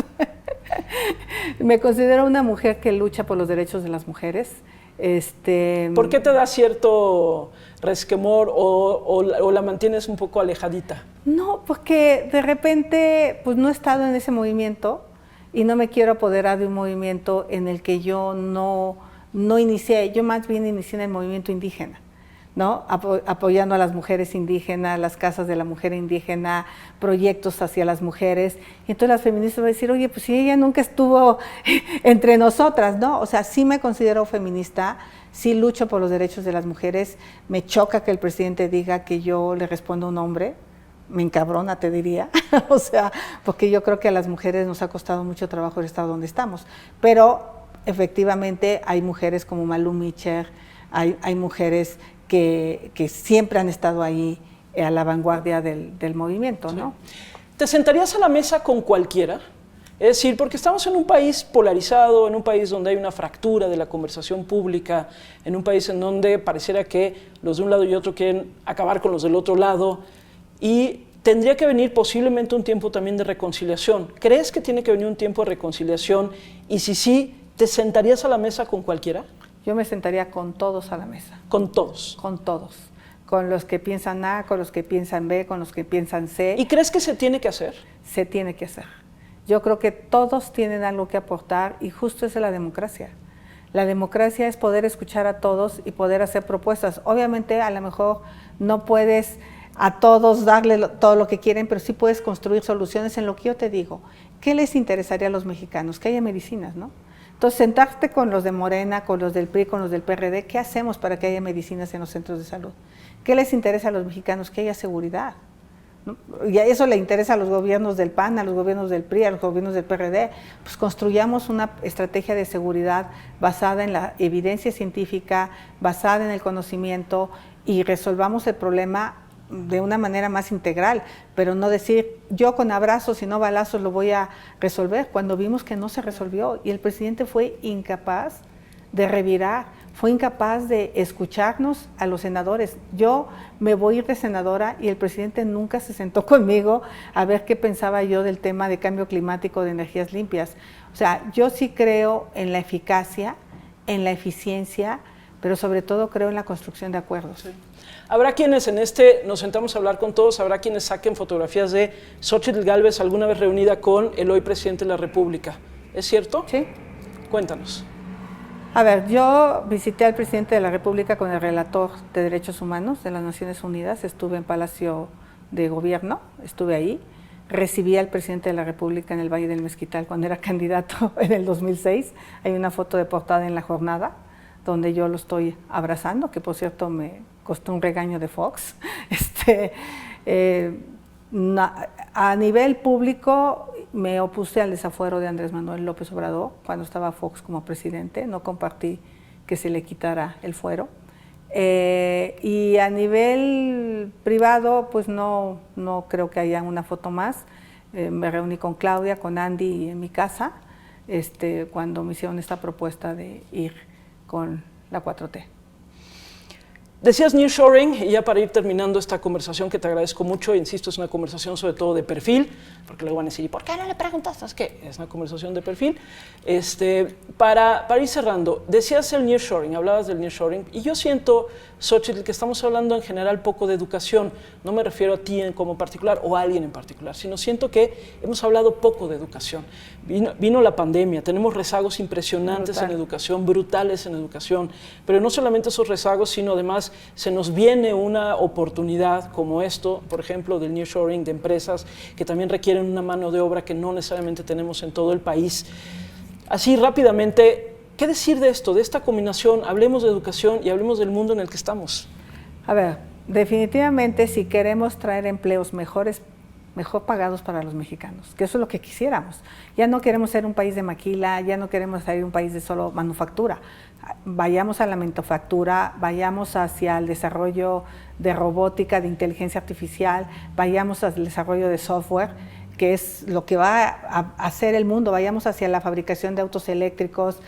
Me considero una mujer que lucha por los derechos de las mujeres. ¿Por qué te da cierto resquemor o la mantienes un poco alejadita? No, porque de repente pues no he estado en ese movimiento y no me quiero apoderar de un movimiento en el que yo no inicié. Yo más bien inicié en el movimiento indígena, ¿no? Apoyando a las mujeres indígenas, las casas de la mujer indígena, proyectos hacia las mujeres. Y entonces las feministas van a decir, oye, pues si ella nunca estuvo entre nosotras, ¿no? O sea, sí me considero feminista, sí lucho por los derechos de las mujeres. Me choca que el presidente diga que yo le respondo a un hombre. Me encabrona, te diría. O sea, porque yo creo que a las mujeres nos ha costado mucho trabajo el estar donde estamos. Pero efectivamente hay mujeres como Malu Micher, hay mujeres que siempre han estado ahí a la vanguardia del movimiento, ¿no? Sí. ¿Te sentarías a la mesa con cualquiera? Es decir, porque estamos en un país polarizado, en un país donde hay una fractura de la conversación pública, en un país en donde pareciera que los de un lado y otro quieren acabar con los del otro lado, y tendría que venir posiblemente un tiempo también de reconciliación. ¿Crees que tiene que venir un tiempo de reconciliación? Y si sí, ¿te sentarías a la mesa con cualquiera? Yo me sentaría con todos a la mesa. ¿Con todos? Con todos. Con los que piensan A, con los que piensan B, con los que piensan C. ¿Y crees que se tiene que hacer? Se tiene que hacer. Yo creo que todos tienen algo que aportar y justo es la democracia. La democracia es poder escuchar a todos y poder hacer propuestas. Obviamente, a lo mejor no puedes a todos darle todo lo que quieren, pero sí puedes construir soluciones en lo que yo te digo. ¿Qué les interesaría a los mexicanos? Que haya medicinas, ¿no? Entonces, sentarte con los de Morena, con los del PRI, con los del PRD, ¿qué hacemos para que haya medicinas en los centros de salud? ¿Qué les interesa a los mexicanos? Que haya seguridad, ¿no? Y a eso le interesa a los gobiernos del PAN, a los gobiernos del PRI, a los gobiernos del PRD. Pues construyamos una estrategia de seguridad basada en la evidencia científica, basada en el conocimiento, y resolvamos el problema de una manera más integral, pero no decir yo con abrazos y no balazos lo voy a resolver, cuando vimos que no se resolvió y el presidente fue incapaz de revirar, fue incapaz de escucharnos a los senadores. Yo me voy a ir de senadora y el presidente nunca se sentó conmigo a ver qué pensaba yo del tema de cambio climático, de energías limpias. O sea, yo sí creo en la eficacia, en la eficiencia, pero sobre todo creo en la construcción de acuerdos. Sí. Habrá quienes nos sentamos a hablar con todos, habrá quienes saquen fotografías de Xóchitl Gálvez alguna vez reunida con el hoy presidente de la República. ¿Es cierto? Sí. Cuéntanos. A ver, yo visité al presidente de la República con el relator de Derechos Humanos de las Naciones Unidas, estuve en Palacio de Gobierno, estuve ahí, recibí al presidente de la República en el Valle del Mezquital cuando era candidato en el 2006, hay una foto de portada en La Jornada, donde yo lo estoy abrazando, que por cierto me costó un regaño de Fox. A nivel público me opuse al desafuero de Andrés Manuel López Obrador cuando estaba Fox como presidente, no compartí que se le quitara el fuero. Y a nivel privado, pues no creo que haya una foto más. Me reuní con Claudia, con Andy en mi casa, cuando me hicieron esta propuesta de ir con la 4T. Decías nearshoring, y ya para ir terminando esta conversación que te agradezco mucho, insisto, es una conversación sobre todo de perfil, porque luego van a decir, ¿por qué no le preguntaste? Es que es una conversación de perfil. Para ir cerrando, decías el nearshoring, hablabas del nearshoring, y yo siento, Xóchitl, que estamos hablando en general poco de educación, no me refiero a ti como particular o a alguien en particular, sino siento que hemos hablado poco de educación. Vino la pandemia, tenemos rezagos impresionantes en educación, brutales en educación, pero no solamente esos rezagos, sino además se nos viene una oportunidad como esto, por ejemplo, del nearshoring, de empresas que también requieren una mano de obra que no necesariamente tenemos en todo el país. Así rápidamente, ¿qué decir de esto, de esta combinación? Hablemos de educación y hablemos del mundo en el que estamos. A ver, definitivamente si queremos traer empleos mejor pagados para los mexicanos, que eso es lo que quisiéramos. Ya no queremos ser un país de maquila, ya no queremos ser un país de solo manufactura. Vayamos a la manufactura, vayamos hacia el desarrollo de robótica, de inteligencia artificial, vayamos al desarrollo de software, que es lo que va a hacer el mundo, vayamos hacia la fabricación de autos eléctricos,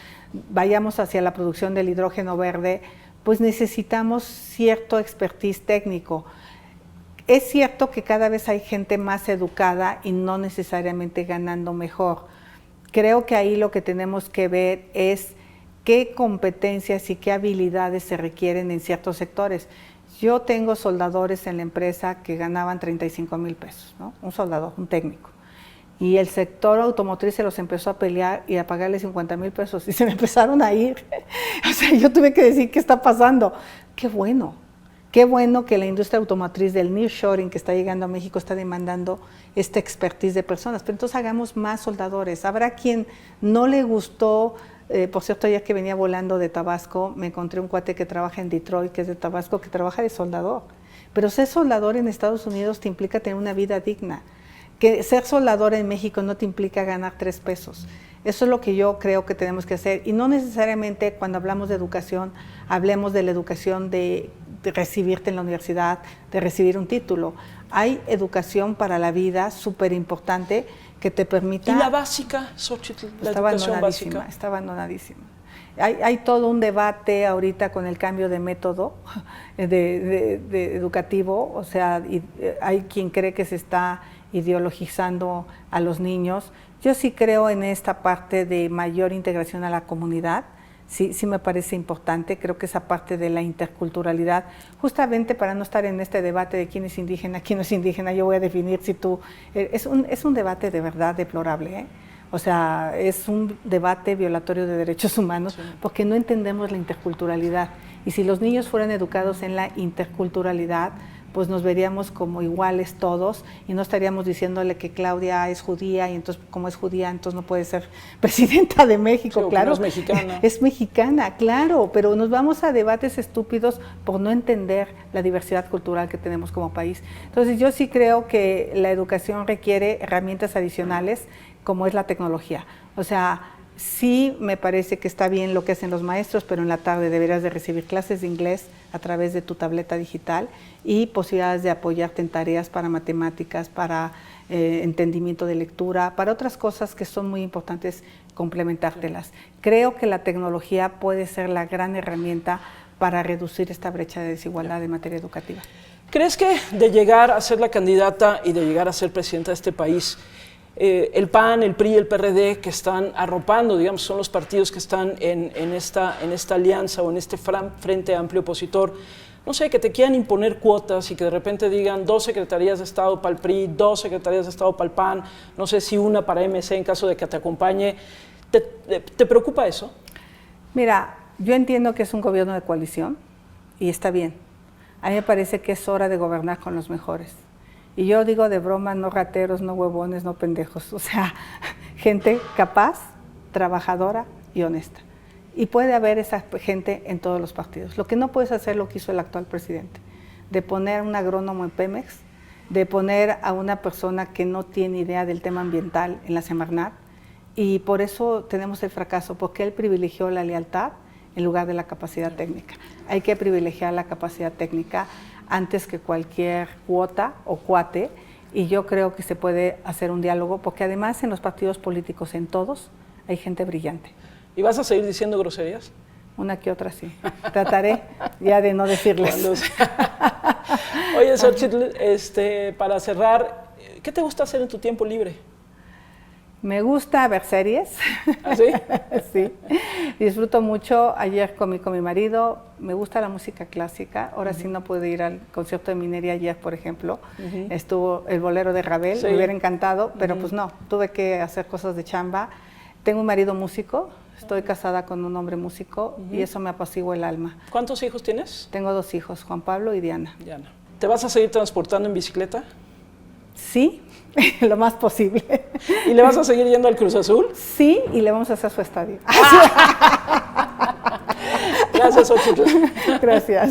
vayamos hacia la producción del hidrógeno verde, pues necesitamos cierto expertise técnico. Es cierto que cada vez hay gente más educada y no necesariamente ganando mejor. Creo que ahí lo que tenemos que ver es qué competencias y qué habilidades se requieren en ciertos sectores. Yo tengo soldadores en la empresa que ganaban 35,000 pesos, ¿no? Un soldador, un técnico. Y el sector automotriz se los empezó a pelear y a pagarle 50,000 pesos y se me empezaron a ir. O sea, yo tuve que decir, ¿qué está pasando? Qué bueno que la industria automotriz del nearshoring que está llegando a México está demandando esta expertise de personas. Pero entonces hagamos más soldadores. Habrá quien no le gustó. Por cierto, ayer que venía volando de Tabasco, me encontré un cuate que trabaja en Detroit, que es de Tabasco, que trabaja de soldador. Pero ser soldador en Estados Unidos te implica tener una vida digna. Que ser soldador en México no te implica ganar 3 pesos. Eso es lo que yo creo que tenemos que hacer. Y no necesariamente cuando hablamos de educación, hablemos de la educación de recibirte en la universidad, de recibir un título. Hay educación para la vida súper importante que te permita... ¿Y la básica, Xóchitl? La educación básica. Está abandonadísima. Hay todo un debate ahorita con el cambio de método de educativo, o sea, hay quien cree que se está ideologizando a los niños. Yo sí creo en esta parte de mayor integración a la comunidad. Sí me parece importante, creo que esa parte de la interculturalidad, justamente para no estar en este debate de quién es indígena, quién no es indígena, yo voy a definir si tú... Es un debate de verdad deplorable, ¿eh? O sea, es un debate violatorio de derechos humanos, sí, porque no entendemos la interculturalidad. Y si los niños fueran educados en la interculturalidad, pues nos veríamos como iguales todos y no estaríamos diciéndole que Claudia es judía y entonces como es judía entonces no puede ser presidenta de México, sí, claro. Es mexicana. Es mexicana, claro, pero nos vamos a debates estúpidos por no entender la diversidad cultural que tenemos como país. Entonces yo sí creo que la educación requiere herramientas adicionales como es la tecnología. O sea, sí me parece que está bien lo que hacen los maestros, pero en la tarde deberías de recibir clases de inglés a través de tu tableta digital y posibilidades de apoyarte en tareas para matemáticas, para entendimiento de lectura, para otras cosas que son muy importantes complementártelas. Creo que la tecnología puede ser la gran herramienta para reducir esta brecha de desigualdad en materia educativa. ¿Crees que de llegar a ser la candidata y de llegar a ser presidenta de este país, el PAN, el PRI y el PRD que están arropando, digamos, son los partidos que están en esta alianza o en este frente amplio opositor, no sé, que te quieran imponer cuotas y que de repente digan 2 secretarías de Estado para el PRI, 2 secretarías de Estado para el PAN, no sé si una para MC en caso de que te acompañe? ¿Te preocupa eso? Mira, yo entiendo que es un gobierno de coalición y está bien. A mí me parece que es hora de gobernar con los mejores. Y yo digo de broma, no rateros, no huevones, no pendejos. O sea, gente capaz, trabajadora y honesta. Y puede haber esa gente en todos los partidos. Lo que no puedes hacer lo que hizo el actual presidente, de poner a un agrónomo en Pemex, de poner a una persona que no tiene idea del tema ambiental en la Semarnat, y por eso tenemos el fracaso, porque él privilegió la lealtad en lugar de la capacidad técnica. Hay que privilegiar la capacidad técnica antes que cualquier cuota o cuate, y yo creo que se puede hacer un diálogo, porque además en los partidos políticos, en todos, hay gente brillante. ¿Y vas a seguir diciendo groserías? Una que otra sí. Trataré ya de no decirles. Oye, Xochitl, para cerrar, ¿qué te gusta hacer en tu tiempo libre? Me gusta ver series. ¿Ah, sí? Sí. Disfruto mucho. Ayer comí con mi marido. Me gusta la música clásica. Ahora sí no pude ir al concierto de Minería ayer, por ejemplo. Estuvo el bolero de Ravel. Sí. Me hubiera encantado, pero pues no. Tuve que hacer cosas de chamba. Tengo un marido músico. Estoy casada con un hombre músico y eso me apacigua el alma. ¿Cuántos hijos tienes? Tengo 2 hijos, Juan Pablo y Diana. Diana. ¿Te vas a seguir transportando en bicicleta? Sí, lo más posible. ¿Y le vas a seguir yendo al Cruz Azul? Sí, y le vamos a hacer su estadio. Gracias, Xochitl. Gracias.